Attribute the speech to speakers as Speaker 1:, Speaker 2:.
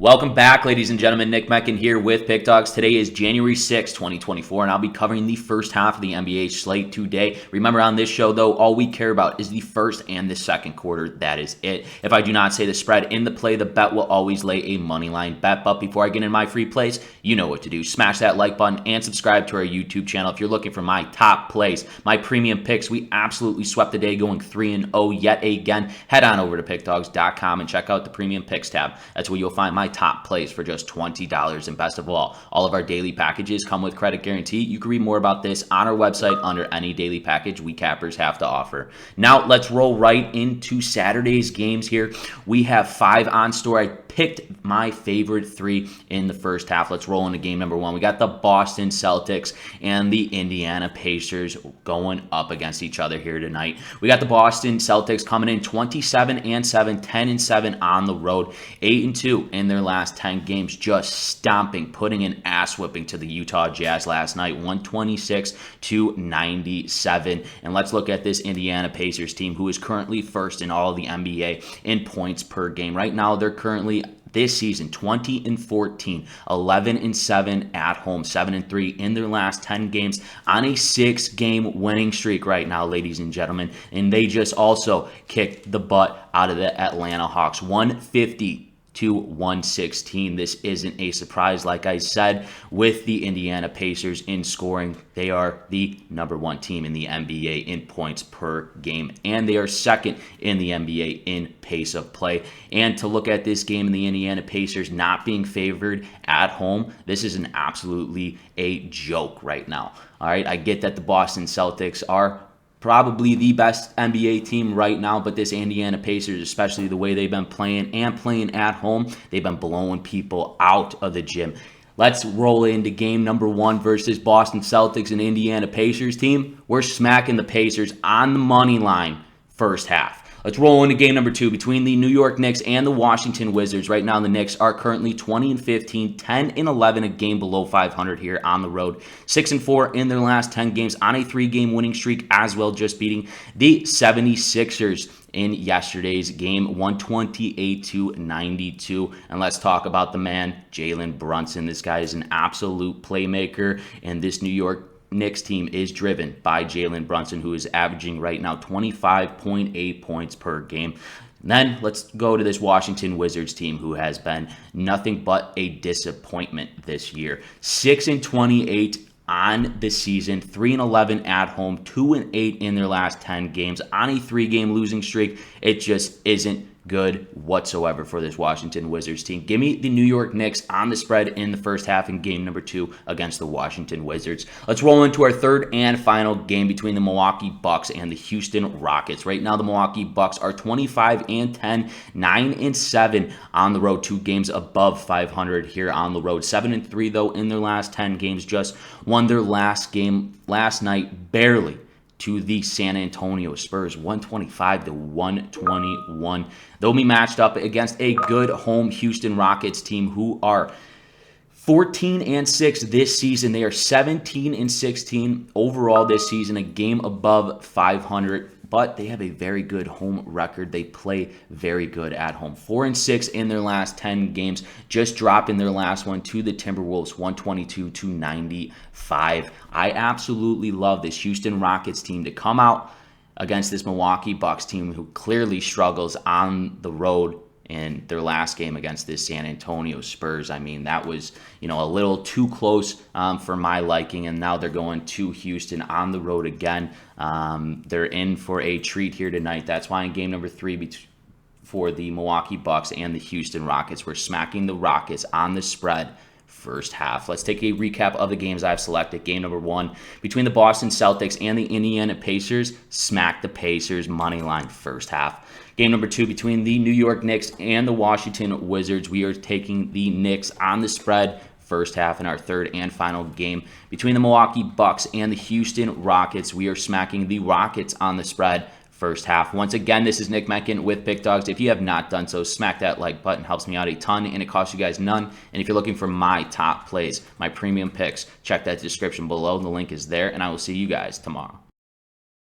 Speaker 1: Welcome back, ladies and gentlemen. Nick Menken here with Pickdawgz. Today is January 6, 2024, and I'll be covering the first half of the NBA slate today. Remember, on this show, though, all we care about is the first and the second quarter. That is it. If I do not say the spread in the play, the bet will always lay a moneyline bet. But before I get in my free plays, you know what to do. Smash that like button and subscribe to our YouTube channel if you're looking for my top plays, my premium picks. We absolutely swept the day, going 3-0 yet again. Head on over to Pickdawgz.com and check out the premium picks tab. That's where you'll find my top plays for just $20. And best of all of our daily packages come with credit guarantee. You can read more about this on our website under any daily package we cappers have to offer. Now let's roll right into Saturday's games here. We have 5 on store. I picked my favorite 3 in the first half. Let's roll into game number 1. We got the Boston Celtics and the Indiana Pacers going up against each other here tonight. We got the Boston Celtics coming in 27-7, 10-7 on the road, 8-2 in their last 10 games, just stomping, putting an ass whipping to the Utah Jazz last night, 126-97. And let's look at this Indiana Pacers team, who is currently first in all of the NBA in points per game. Right now, they're currently this season 20-14, 11-7 at home, 7-3 in their last 10 games on a 6-game winning streak right now, ladies and gentlemen. And they just also kicked the butt out of the Atlanta Hawks, 150-116. This isn't a surprise. Like I said, with the Indiana Pacers in scoring, they are the number 1 team in the NBA in points per game, and they are second in the NBA in pace of play. And to look at this game and the Indiana Pacers not being favored at home, this is absolutely a joke right now. All right, I get that the Boston Celtics are probably the best NBA team right now, but this Indiana Pacers, especially the way they've been playing and playing at home, they've been blowing people out of the gym. Let's roll into game number 1 versus Boston Celtics and Indiana Pacers team. We're smacking the Pacers on the money line first half. Let's roll into game number 2 between the New York Knicks and the Washington Wizards. Right now, the Knicks are currently 20-15, 10-11, a game below 500 here on the road. 6-4 in their last 10 games on a 3-game winning streak as well, just beating the 76ers in yesterday's game, 128-92. And let's talk about the man, Jalen Brunson. This guy is an absolute playmaker, and this New York Knicks team is driven by Jalen Brunson, who is averaging right now 25.8 points per game. Then let's go to this Washington Wizards team, who has been nothing but a disappointment this year. 6-28 on the season, 3-11 at home, 2-8 in their last 10 games on a 3-game losing streak. It just isn't good whatsoever for this Washington Wizards team. Give me the New York Knicks on the spread in the first half in game number 2 against the Washington Wizards. Let's roll into our third and final game between the Milwaukee Bucks and the Houston Rockets. Right now, the Milwaukee Bucks are 25-10, 9-7 on the road, 2 games above 500 here on the road. 7-3 though in their last 10 games, just won their last game last night barely to the San Antonio Spurs, 125-121. They'll be matched up against a good home Houston Rockets team who are 14-6 this season. They are 17-16 overall this season, a game above 500. But they have a very good home record. They play very good at home. 4-6 in their last 10 games. Just dropped in their last one to the Timberwolves, 122-95. I absolutely love this Houston Rockets team to come out against this Milwaukee Bucks team, who clearly struggles on the road in their last game against this San Antonio Spurs. I mean, that was, a little too close for my liking, and now they're going to Houston on the road again. They're in for a treat here tonight. That's why in game number 3 for the Milwaukee Bucks and the Houston Rockets, we're smacking the Rockets on the spread first half. Let's take a recap of the games I've selected. Game number 1 between the Boston Celtics and the Indiana Pacers. Smack the Pacers money line first half. Game number 2 between the New York Knicks and the Washington Wizards. We are taking the Knicks on the spread first half. In our third and final game between the Milwaukee Bucks and the Houston Rockets, we are smacking the Rockets on the spread first half. Once again, this is Nick Menken with Pickdawgz. If you have not done so, smack that like button. Helps me out a ton, and it costs you guys none. And if you're looking for my top plays, my premium picks, check that description below. The link is there, and I will see you guys tomorrow.